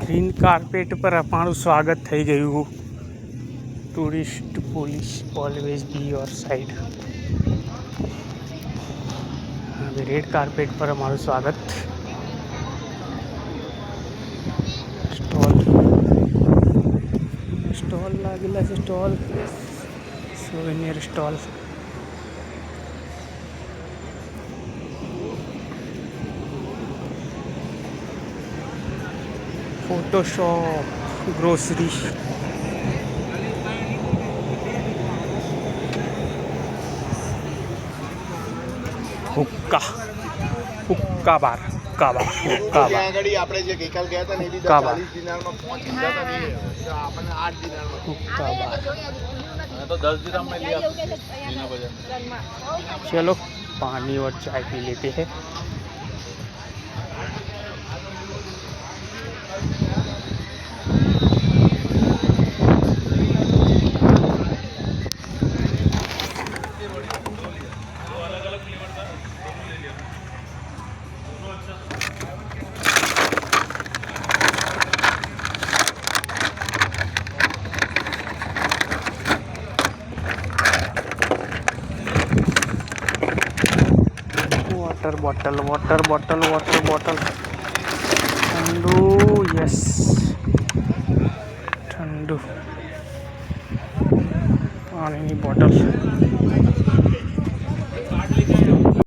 Green carpet પર અમારું સ્વાગત થઈ ગયું. Tourist police always be your side. હવે રેડ કાર્પેટ પર અમારું સ્વાગત. સ્ટોલ લાગેલા છે. Souvenir stall. ફોટોશોપ, ગ્રોસરી, હુક્કા બાર. આપણે જે ગઈકાલ ગયા હતા ને એ બી 40 દિનારમાં 5 લીધા હતા ને આપણને 8 દિનારમાં હુક્કા બાર. તો 10 દિનારમાં લઈ આપે. चलो पानी और चाय पी लेते हैं. वाटर बॉटल ठंडू. यस, ठंडू पानी की बॉटल.